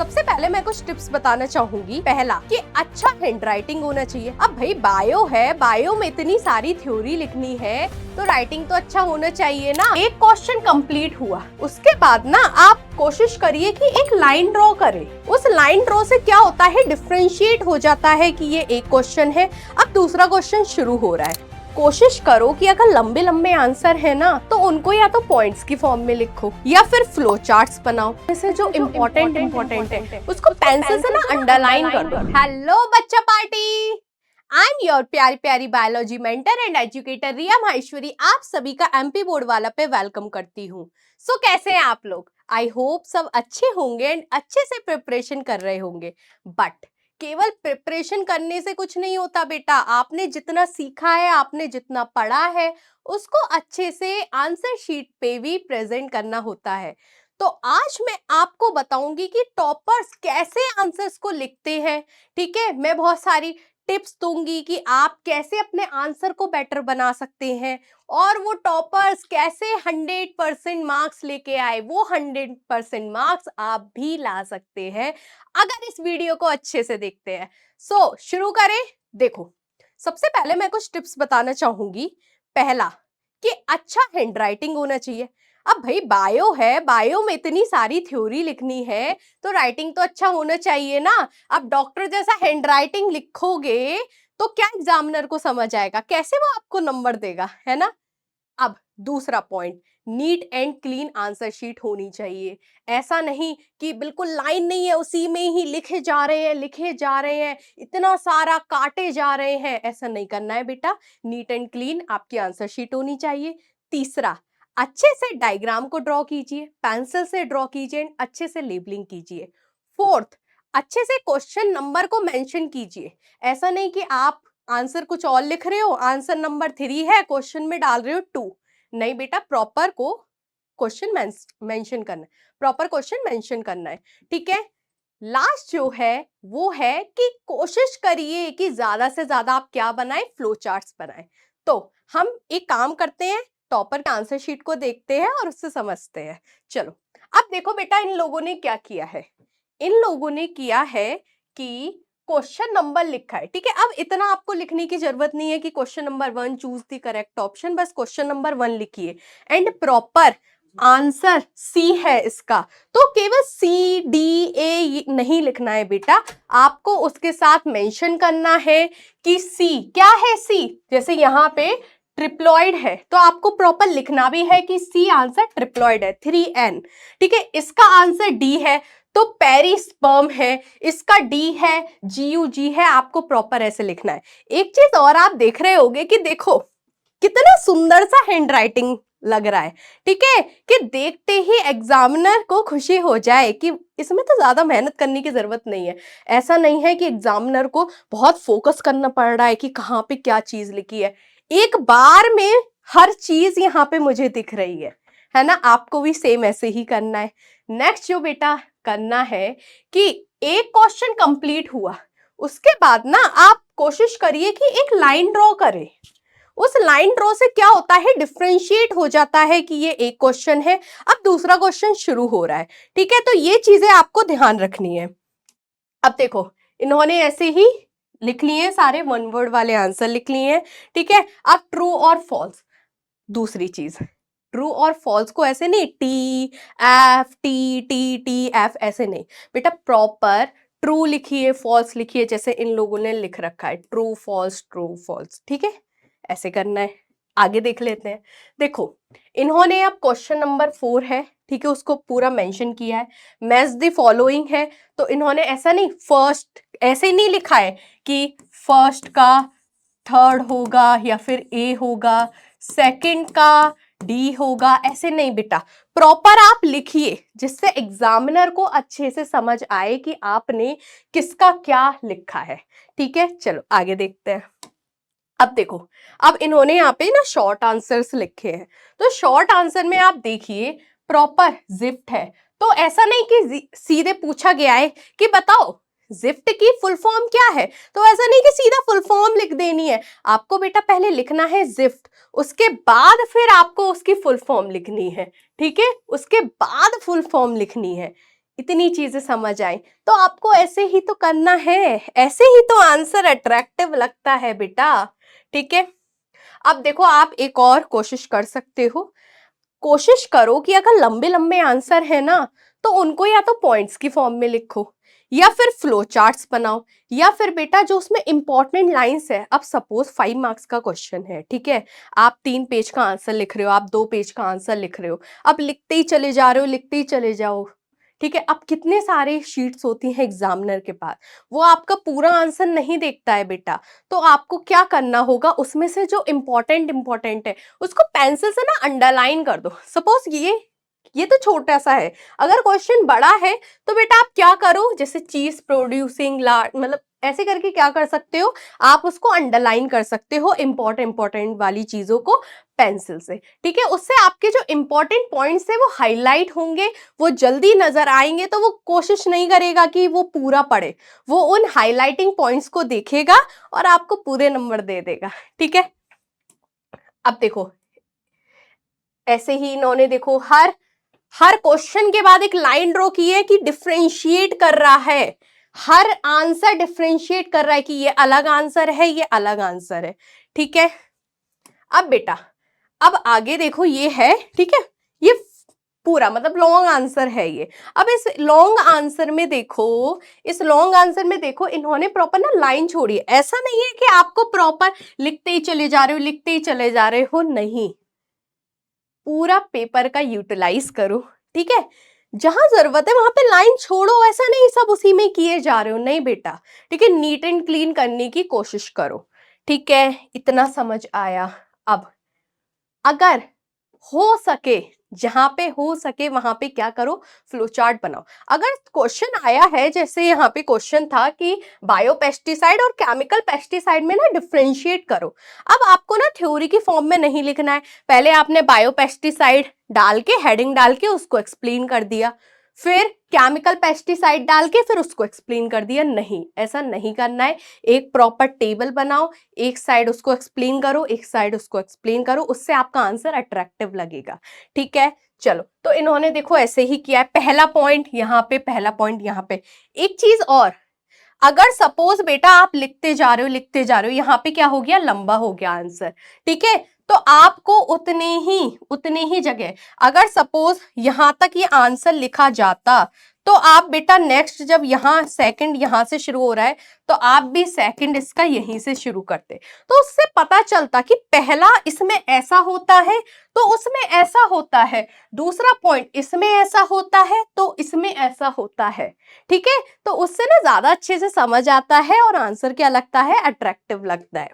सबसे पहले मैं कुछ टिप्स बताना चाहूंगी। पहला कि अच्छा हैंड राइटिंग होना चाहिए। अब भाई बायो है, बायो में इतनी सारी थ्योरी लिखनी है तो राइटिंग तो अच्छा होना चाहिए ना। एक क्वेश्चन कंप्लीट हुआ, उसके बाद ना आप कोशिश करिए कि एक लाइन ड्रॉ करें। उस लाइन ड्रॉ से क्या होता है, डिफरेंशिएट हो जाता है कि ये एक क्वेश्चन है, अब दूसरा क्वेश्चन शुरू हो रहा है। कोशिश करो कि अगर लंबे लंबे आंसर है ना तो उनको या तो पॉइंट्स की फॉर्म में लिखो या फिर फ्लो चार्ट्स बनाओ। जैसे जो इम्पोर्टेंट है उसको पेंसिल से ना अंडरलाइन कर दो। हेलो बच्चा पार्टी, आई एम योर प्यारी प्यारी बायोलॉजी मेंटर एंड एजुकेटर रिया माहेश्वरी। आप सभी का एमपी बोर्ड वाला पे वेलकम करती हूँ। सो कैसे हैं आप लोग? आई होप सब अच्छे होंगे एंड अच्छे से प्रिपरेशन कर रहे होंगे। बट केवल प्रिपरेशन करने से कुछ नहीं होता बेटा। आपने जितना सीखा है, आपने जितना पढ़ा है, उसको अच्छे से आंसर शीट पे भी प्रेजेंट करना होता है। तो आज मैं आपको बताऊंगी कि टॉपर्स कैसे आंसर्स को लिखते हैं। ठीक है, मैं बहुत सारी टिप्स दूंगी कि आप कैसे अपने आंसर को बेटर बना सकते हैं और वो टॉपर्स कैसे 100% मार्क्स लेके आए, वो 100% मार्क्स आप भी ला सकते हैं अगर इस वीडियो को अच्छे से देखते हैं। सो शुरू करें। देखो, सबसे पहले मैं कुछ टिप्स बताना चाहूंगी। पहला कि अच्छा हैंड राइटिंग होना चाहिए। अब भाई बायो है, बायो में इतनी सारी थ्योरी लिखनी है तो राइटिंग तो अच्छा होना चाहिए ना। अब डॉक्टर जैसा हैंड राइटिंग लिखोगे तो क्या एग्जामिनर को समझ आएगा, कैसे वो आपको नंबर देगा, है ना। अब दूसरा point, neat and clean answer sheet होनी चाहिए। ऐसा नहीं कि बिल्कुल लाइन नहीं है, उसी में ही लिखे जा रहे हैं, इतना सारा काटे जा रहे हैं, ऐसा नहीं करना है बेटा। नीट एंड क्लीन आपकी आंसर शीट होनी चाहिए। तीसरा, अच्छे से डायग्राम को ड्रॉ कीजिए, पेंसिल से ड्रॉ कीजिए, अच्छे से लेबलिंग कीजिए। फोर्थ, अच्छे से क्वेश्चन नंबर को मेंशन कीजिए। ऐसा नहीं कि आप आंसर कुछ और लिख रहे हो, आंसर नंबर 3 है, क्वेश्चन में डाल रहे हो 2। नहीं बेटा, प्रॉपर को क्वेश्चन मेंशन करना है, प्रॉपर क्वेश्चन मेंशन करना है। ठीक है। लास्ट जो है वो है कि कोशिश करिए कि ज्यादा से ज्यादा आप क्या बनाएं, फ्लो चार्ट्स बनाएं। तो हम एक काम करते हैं, टॉपर के आंसर शीट को देखते हैं और उससे समझते हैं। चलो, अब देखो बेटा, इन लोगों ने क्या किया है। इन लोगों ने किया है कि क्वेश्चन नंबर लिखा है। ठीक है, अब इतना आपको लिखने की जरूरत नहीं है कि question number 1 choose the correct option, बस क्वेश्चन नंबर 1 लिखिए एंड प्रॉपर आंसर सी है इसका। तो केवल सी डी ए नहीं लिखना है बेटा, आपको उसके साथ मेंशन करना है कि सी क्या है। सी जैसे यहाँ पे ट्रिप्लॉइड है तो आपको प्रॉपर लिखना भी है कि सी आंसर ट्रिप्लॉइड है, 3N। ठीक है, इसका आंसर डी है तो पेरिस्पर्म है, इसका डी है, GUG है, आपको प्रॉपर ऐसे लिखना है। एक चीज और आप देख रहे होंगे कि देखो कितना सुंदर सा हैंड राइटिंग लग रहा है। ठीक है, कि देखते ही एग्जामिनर को खुशी हो जाए कि इसमें तो ज्यादा मेहनत करने की जरूरत नहीं है। ऐसा नहीं है कि एग्जामिनर को बहुत फोकस करना पड़ रहा है कि कहाँ पे क्या चीज लिखी है। एक बार में हर चीज यहाँ पे मुझे दिख रही है ना। आपको भी सेम ऐसे ही करना है। नेक्स्ट जो बेटा करना है कि एक क्वेश्चन कंप्लीट हुआ, उसके बाद ना आप कोशिश करिए कि एक लाइन ड्रॉ करें। उस लाइन ड्रॉ से क्या होता है, डिफरेंशिएट हो जाता है कि ये एक क्वेश्चन है, अब दूसरा क्वेश्चन शुरू हो रहा है। ठीक है, तो ये चीजें आपको ध्यान रखनी है। अब देखो, इन्होंने ऐसे ही लिख लिए हैं, सारे 1 वर्ड वाले आंसर लिख लिए हैं। ठीक है, अब ट्रू और फॉल्स, दूसरी चीज, ट्रू और फॉल्स को ऐसे नहीं TF ऐसे नहीं बेटा, प्रॉपर ट्रू लिखिए, फॉल्स लिखिए, जैसे इन लोगों ने लिख रखा है ट्रू फॉल्स। ठीक है, ऐसे करना है। आगे देख लेते हैं। देखो, इन्होंने अब क्वेश्चन नंबर 4 है, ठीक है, उसको पूरा मेंशन किया है। मैच द फॉलोइंग है तो इन्होंने ऐसा नहीं फर्स्ट ऐसे नहीं लिखा है कि फर्स्ट का थर्ड होगा या फिर ए होगा, सेकंड का डी होगा, ऐसे नहीं बेटा। प्रॉपर आप लिखिए जिससे एग्जामिनर को अच्छे से समझ आए कि आपने किसका क्या लिखा है। ठीक है, चलो आगे देखते हैं। अब देखो, अब इन्होंने यहाँ पे ना शॉर्ट आंसर्स लिखे हैं, तो शॉर्ट आंसर में आप देखिए प्रॉपर जिफ्ट है। तो ऐसा नहीं कि सीधे पूछा गया है कि बताओ जिफ्ट की फुल फॉर्म क्या है, तो ऐसा नहीं कि सीधा फुल फॉर्म लिख देनी है। आपको बेटा पहले लिखना है जिफ्ट, उसके बाद फिर आपको उसकी फुल फॉर्म लिखनी है। ठीक है, उसके बाद फुल फॉर्म लिखनी है। इतनी चीजें समझ आई, तो आपको ऐसे ही तो करना है, ऐसे ही तो आंसर अट्रैक्टिव लगता है बेटा। ठीक है, अब देखो आप एक और कोशिश कर सकते हो। कोशिश करो कि अगर लंबे लंबे आंसर है ना, तो उनको या तो पॉइंट्स की फॉर्म में लिखो, या फिर फ्लो चार्ट्स बनाओ, या फिर बेटा जो उसमें इंपॉर्टेंट लाइंस है, अब सपोज 5 मार्क्स का क्वेश्चन है, ठीक है, आप 3 पेज का आंसर लिख रहे हो, आप 2 पेज का आंसर लिख रहे हो, अब लिखते ही चले जा रहे हो, लिखते ही चले जाओ। ठीक है, अब कितने सारे शीट्स होती हैं एग्जामिनर के पास, वो आपका पूरा आंसर नहीं देखता है बेटा। तो आपको क्या करना होगा, उसमें से जो इंपॉर्टेंट है उसको पेंसिल से ना अंडरलाइन कर दो। सपोज ये तो छोटा सा है, अगर क्वेश्चन बड़ा है तो बेटा आप क्या करो, जैसे चीज प्रोड्यूसिंग लार्ज, मतलब ऐसे करके क्या कर सकते हो, आप उसको अंडरलाइन कर सकते हो इंपॉर्टेंट वाली चीजों को पेंसिल से। ठीक है, उससे आपके जो इंपॉर्टेंट पॉइंट्स है वो हाईलाइट होंगे, वो जल्दी नजर आएंगे, तो वो कोशिश नहीं करेगा कि वो पूरा पढ़े, वो उन हाईलाइटिंग पॉइंट्स को देखेगा और आपको पूरे नंबर दे देगा। ठीक है, अब देखो ऐसे ही इन्होंने देखो हर क्वेश्चन के बाद एक लाइन ड्रॉ की है कि डिफरेंशिएट कर रहा है, हर आंसर डिफरेंशिएट कर रहा है कि ये अलग आंसर है, ये अलग आंसर है। ठीक है, अब बेटा अब आगे देखो ये है, ठीक है, ये पूरा मतलब लॉन्ग आंसर है ये। अब इस लॉन्ग आंसर में देखो, इस लॉन्ग आंसर में देखो इन्होंने प्रॉपर ना लाइन छोड़ी है। ऐसा नहीं है कि आपको प्रॉपर लिखते ही चले जा रहे हो, लिखते ही चले जा रहे हो, नहीं, पूरा पेपर का यूटिलाइज करो। ठीक है, जहां जरूरत है वहां पे लाइन छोड़ो, ऐसा नहीं सब उसी में किए जा रहे हो, नहीं बेटा। ठीक है, नीट एंड क्लीन करने की कोशिश करो। ठीक है, इतना समझ आया। अब अगर हो सके, जहां पे हो सके वहां पे क्या करो, फ्लो चार्ट बनाओ। अगर क्वेश्चन आया है, जैसे यहाँ पे क्वेश्चन था कि बायोपेस्टिसाइड और केमिकल पेस्टिसाइड में ना डिफरेंशिएट करो, अब आपको ना थ्योरी की फॉर्म में नहीं लिखना है, पहले आपने बायोपेस्टिसाइड डाल के हेडिंग डाल के उसको एक्सप्लेन कर दिया, फिर केमिकल पेस्टिसाइड डाल के फिर उसको एक्सप्लेन कर दिया, नहीं, ऐसा नहीं करना है। एक प्रॉपर टेबल बनाओ, एक साइड उसको एक्सप्लेन करो, एक साइड उसको एक्सप्लेन करो, उससे आपका आंसर अट्रैक्टिव लगेगा। ठीक है, चलो, तो इन्होंने देखो ऐसे ही किया है, पहला पॉइंट यहाँ पे, पहला पॉइंट यहाँ पे। एक चीज और, अगर सपोज बेटा आप लिखते जा रहे हो, लिखते जा रहे हो, यहाँ पे क्या हो गया, लंबा हो गया आंसर, ठीक है, तो आपको उतने ही जगह, अगर सपोज यहां तक ये आंसर लिखा जाता, तो आप बेटा नेक्स्ट जब यहाँ सेकंड यहां से शुरू हो रहा है, तो आप भी सेकंड इसका यहीं से शुरू करते, तो उससे पता चलता कि पहला इसमें ऐसा होता है तो उसमें ऐसा होता है, दूसरा पॉइंट इसमें ऐसा होता है तो इसमें ऐसा होता है। ठीक है, तो उससे ना ज्यादा अच्छे से समझ आता है और आंसर क्या लगता है, अट्रैक्टिव लगता है।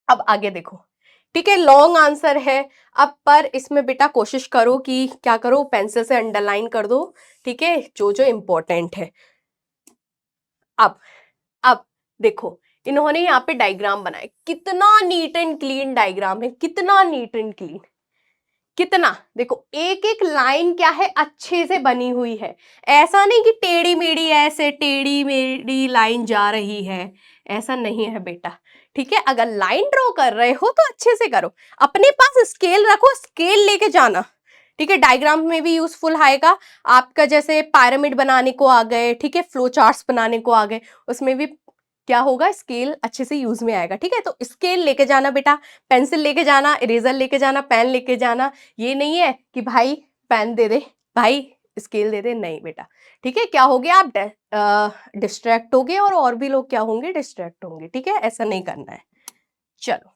अब आगे देखो, ठीक है, लॉन्ग आंसर है, अब पर इसमें बेटा कोशिश करो कि क्या करो, पेंसिल से अंडरलाइन कर दो, ठीक है, जो जो इंपॉर्टेंट है। अब देखो इन्होंने यहाँ पे डायग्राम बनाए, कितना नीट एंड क्लीन डायग्राम है, कितना नीट एंड क्लीन, कितना, देखो एक एक लाइन क्या है, अच्छे से बनी हुई है, ऐसा नहीं कि टेढ़ी मेढ़ी, ऐसे टेढ़ी मेढ़ी लाइन जा रही है, ऐसा नहीं है बेटा। ठीक है, अगर लाइन ड्रॉ कर रहे हो तो अच्छे से करो, अपने पास स्केल रखो, स्केल लेके जाना। ठीक है, डायग्राम में भी यूजफुल आएगा आपका, जैसे पिरामिड बनाने को आ गए, ठीक है, फ्लो चार्ट्स बनाने को आ गए, उसमें भी क्या होगा, स्केल अच्छे से यूज में आएगा। ठीक है, तो स्केल लेके जाना बेटा, पेंसिल लेके जाना, इरेजर लेके जाना, पेन लेके जाना, ये नहीं है कि भाई पेन दे दे, भाई स्केल दे दे, नहीं बेटा। ठीक है, क्या हो गया, आप डिस्ट्रैक्ट हो गए और भी लोग क्या होंगे, डिस्ट्रैक्ट होंगे। ठीक है, ऐसा नहीं करना है। चलो,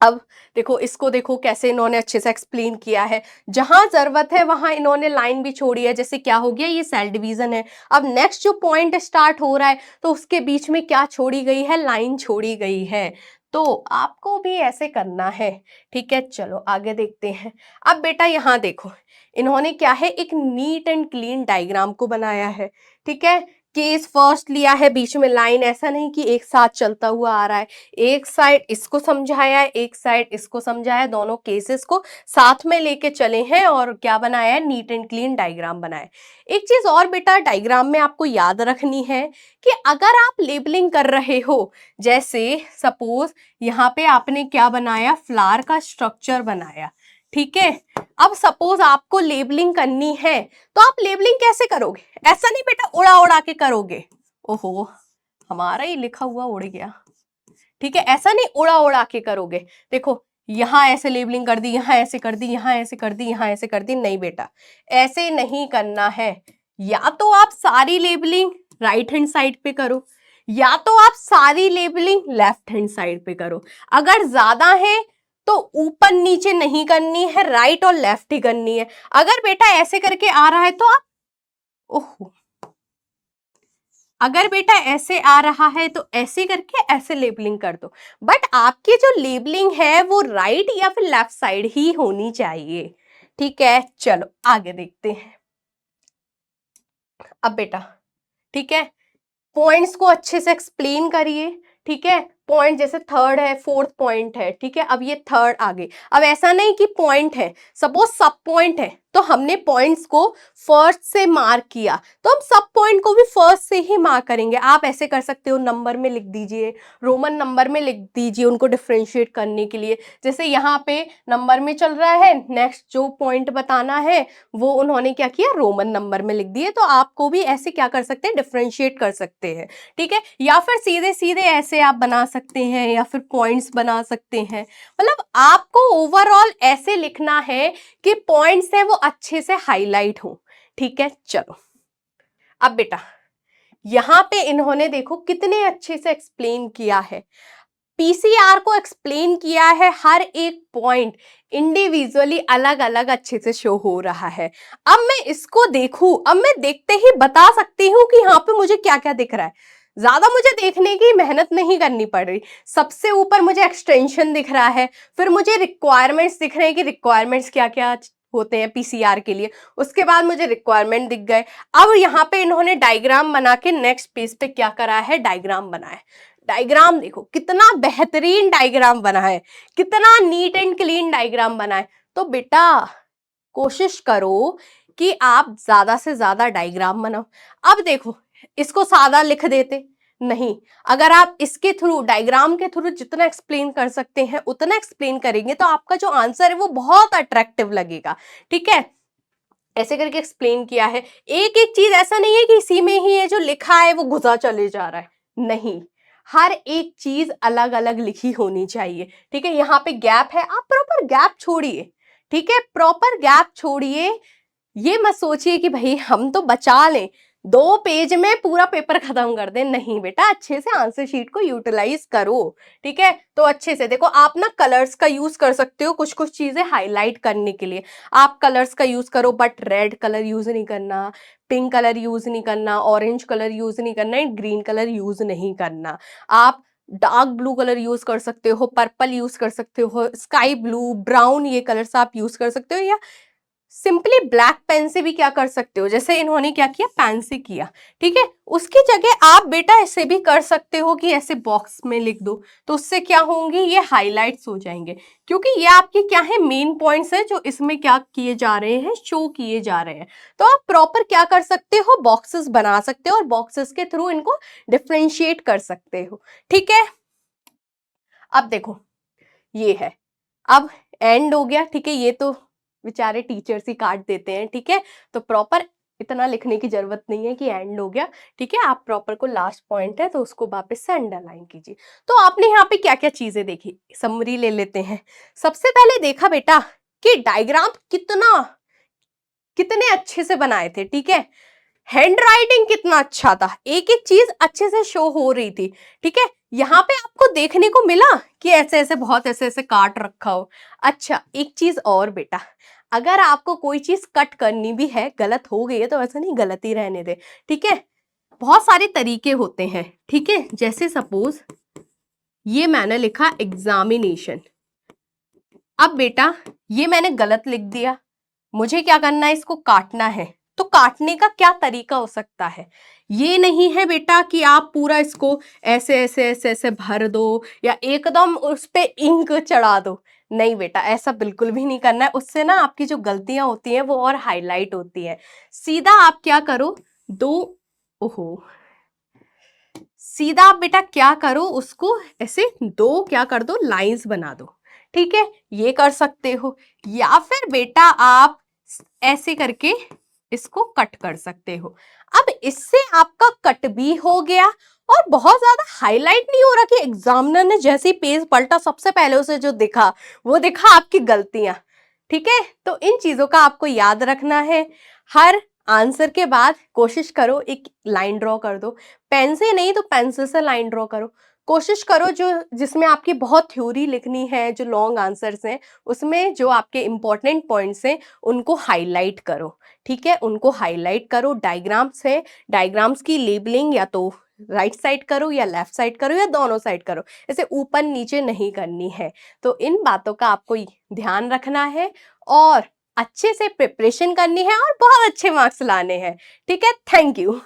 अब देखो इसको, देखो कैसे इन्होंने अच्छे से एक्सप्लेन किया है, जहां जरूरत है वहां इन्होंने लाइन भी छोड़ी है, जैसे क्या हो गया, ये सेल डिवीजन है। अब नेक्स्ट जो पॉइंट स्टार्ट हो रहा है, तो उसके बीच में क्या छोड़ी गई है, लाइन छोड़ी गई है, तो आपको भी ऐसे करना है। ठीक है, चलो आगे देखते हैं। अब बेटा यहाँ देखो, इन्होंने क्या है, एक नीट एंड क्लीन डायग्राम को बनाया है। ठीक है, केस फर्स्ट लिया है, बीच में लाइन, ऐसा नहीं कि एक साथ चलता हुआ आ रहा है, एक साइड इसको समझाया है, एक साइड इसको समझाया है, दोनों केसेस को साथ में लेके चले हैं और क्या बनाया है, नीट एंड क्लीन डायग्राम बनाया। एक चीज और बेटा डायग्राम में आपको याद रखनी है कि अगर आप लेबलिंग कर रहे हो, जैसे सपोज यहाँ पे आपने क्या बनाया, फ्लावर का स्ट्रक्चर बनाया, ठीक है। अब सपोज आपको लेबलिंग करनी है तो आप लेबलिंग कैसे करोगे? ऐसा नहीं बेटा उड़ा उड़ा के करोगे, ओहो हमारा ही लिखा हुआ उड़ गया, ठीक है, ऐसा नहीं उड़ा उड़ा के करोगे। देखो यहां ऐसे लेबलिंग कर दी, यहां ऐसे कर दी, यहां ऐसे कर दी, यहां ऐसे कर दी, नहीं बेटा ऐसे नहीं करना है। या तो आप सारी लेबलिंग राइट हैंड साइड पे करो, या तो आप सारी लेबलिंग लेफ्ट हैंड साइड पे करो। अगर ज्यादा है तो ऊपर नीचे नहीं करनी है, राइट और लेफ्ट ही करनी है। अगर बेटा ऐसे करके आ रहा है तो आप, ओहो, अगर बेटा ऐसे आ रहा है तो ऐसे करके ऐसे लेबलिंग कर दो, बट आपकी जो लेबलिंग है वो राइट या फिर लेफ्ट साइड ही होनी चाहिए, ठीक है। चलो आगे देखते हैं। अब बेटा ठीक है, पॉइंट्स को अच्छे से एक्सप्लेन करिए, ठीक है। पॉइंट जैसे थर्ड है, फोर्थ पॉइंट है, ठीक है, अब ये थर्ड आगे। अब ऐसा नहीं कि पॉइंट है, सपोज सब पॉइंट है तो हमने पॉइंट्स को फर्स्ट से मार्क किया तो हम सब पॉइंट को भी फर्स्ट से ही मार्क करेंगे। आप ऐसे कर सकते हो, नंबर में लिख दीजिए, रोमन नंबर में लिख दीजिए उनको डिफ्रेंशिएट करने के लिए। जैसे यहाँ पे नंबर में चल रहा है, नेक्स्ट जो पॉइंट बताना है वो उन्होंने क्या किया, रोमन नंबर में लिख दिए। तो आपको भी ऐसे क्या कर सकते हैं, डिफ्रेंशिएट कर सकते हैं, ठीक है। या फिर सीधे सीधे ऐसे आप बना सकते हैं, या फिर पॉइंट्स बना सकते हैं। मतलब आपको ओवरऑल ऐसे लिखना है कि पॉइंट्स है वो अच्छे से हाईलाइट हो, ठीक है। चलो अब बेटा यहां पे इन्होंने देखो कितने अच्छे से एक्सप्लेन किया है, पीसीआर को एक्सप्लेन किया है, हर एक पॉइंट इंडिविजुअली अलग अलग अच्छे से शो हो रहा है। अब मैं इसको देखूं, अब मैं देखते ही बता सकती हूँ कि यहाँ पे मुझे क्या क्या दिख रहा है। ज्यादा मुझे देखने की मेहनत नहीं करनी पड़ रही। सबसे ऊपर मुझे एक्सटेंशन दिख रहा है, फिर मुझे रिक्वायरमेंट्स दिख रहे हैं कि रिक्वायरमेंट्स क्या क्या होते हैं पीसीआर के लिए, उसके बाद मुझे रिक्वायरमेंट दिख गए। अब यहाँ पे इन्होंने डायग्राम बना के नेक्स्ट पेज पे क्या करा है, डायग्राम बनाया। डायग्राम देखो कितना बेहतरीन डायग्राम बना है, कितना नीट एंड क्लीन डायग्राम बना है। तो बेटा कोशिश करो कि आप ज्यादा से ज्यादा डायग्राम बनाओ। अब देखो इसको सादा लिख देते, नहीं, अगर आप इसके थ्रू डायग्राम के थ्रू जितना एक्सप्लेन कर सकते हैं उतना एक्सप्लेन करेंगे तो आपका जो आंसर है वो बहुत अट्रैक्टिव लगेगा, ठीक है। ऐसे करके एक्सप्लेन किया है, एक एक चीज ऐसा नहीं है कि इसी में ही है जो लिखा है वो घुसा चले जा रहा है, नहीं, हर एक चीज अलग अलग लिखी होनी चाहिए, ठीक है। यहाँ पे गैप है, आप प्रॉपर गैप छोड़िए, ठीक है, प्रॉपर गैप छोड़िए। ये मत सोचिए कि भाई हम तो बचा लें, 2 पेज में पूरा पेपर खत्म कर दें, नहीं बेटा, अच्छे से आंसर शीट को यूटिलाइज करो, ठीक है। तो अच्छे से देखो, आप ना कलर्स का यूज कर सकते हो कुछ कुछ चीजें हाईलाइट करने के लिए, आप कलर्स का यूज करो, बट रेड कलर यूज नहीं करना, पिंक कलर यूज नहीं करना, ऑरेंज कलर यूज नहीं करना, एंड ग्रीन कलर यूज नहीं करना। आप डार्क ब्लू कलर यूज कर सकते हो, पर्पल यूज कर सकते हो, स्काई ब्लू, ब्राउन, ये कलर्स आप यूज कर सकते हो, या सिंपली ब्लैक पेन से भी क्या कर सकते हो, जैसे इन्होंने क्या किया, पेन से किया, ठीक है। उसकी जगह आप बेटा ऐसे भी कर सकते हो कि ऐसे बॉक्स में लिख दो, तो उससे क्या होंगे, ये हाइलाइट्स हो जाएंगे, क्योंकि ये आपके क्या है, मेन पॉइंट्स है जो इसमें क्या किए जा रहे हैं, शो किए जा रहे हैं। तो आप प्रॉपर क्या कर सकते हो, बॉक्सेस बना सकते हो और बॉक्सेस के थ्रू इनको डिफ्रेंशिएट कर सकते हो, ठीक है। अब देखो ये है, अब एंड हो गया, ठीक है, ये तो बेचारे टीचर्स ही काट देते हैं, ठीक है। तो प्रॉपर इतना लिखने की जरूरत नहीं है कि एंड हो गया, ठीक है। आप प्रॉपर को लास्ट पॉइंट है तो उसको वापस से अंडरलाइन कीजिए। तो आपने यहाँ पे क्या क्या चीजें देखी, समरी ले लेते हैं। सबसे पहले देखा बेटा कि डायग्राम कितने अच्छे से बनाए थे, ठीक है। हैंड राइटिंग कितना अच्छा था, एक एक चीज अच्छे से शो हो रही थी, ठीक है। यहाँ पे आपको देखने को मिला कि ऐसे ऐसे बहुत ऐसे ऐसे काट रखा हो। अच्छा एक चीज और बेटा, अगर आपको कोई चीज कट करनी भी है, गलत हो गई है तो वैसे नहीं, गलत ही रहने दे, ठीक है। बहुत सारे तरीके होते हैं, ठीक है। जैसे सपोज ये मैंने लिखा एग्जामिनेशन, अब बेटा ये मैंने गलत लिख दिया, मुझे क्या करना है, इसको काटना है। तो काटने का क्या तरीका हो सकता है, ये नहीं है बेटा कि आप पूरा इसको ऐसे ऐसे ऐसे ऐसे भर दो या एकदम उस पे इंक चढ़ा दो, नहीं बेटा, ऐसा बिल्कुल भी नहीं करना है। उससे ना आपकी जो गलतियां होती हैं वो और हाईलाइट होती है। सीधा आप क्या करो, ओहो, सीधा आप बेटा क्या करो, उसको ऐसे क्या कर दो, लाइंस बना दो, ठीक है, ये कर सकते हो। या फिर बेटा आप ऐसे करके इसको कट कर सकते हो। अब इससे आपका कट भी हो गया और बहुत ज्यादा हाईलाइट नहीं हो रहा कि एग्जामिनर ने जैसे ही पेज पलटा सबसे पहले उसे जो दिखा वो दिखा आपकी गलतियां। ठीक है, तो इन चीजों का आपको याद रखना है। हर आंसर के बाद कोशिश करो एक लाइन ड्रॉ कर दो, पेन से नहीं तो पेंसिल से लाइन ड्रॉ करो। कोशिश करो जो जिसमें आपकी बहुत थ्योरी लिखनी है, जो लॉन्ग आंसर्स हैं उसमें जो आपके इंपॉर्टेंट पॉइंट्स हैं उनको हाईलाइट करो। ठीक है, उनको हाईलाइट करो। डायग्राम्स है, डायग्राम्स की लेबलिंग या तो राइट साइड करो या लेफ्ट साइड करो या दोनों साइड करो, ऐसे ऊपर नीचे नहीं करनी है। तो इन बातों का आपको ध्यान रखना है और अच्छे से प्रिपरेशन करनी है और बहुत अच्छे मार्क्स लाने हैं। ठीक है, थैंक यू।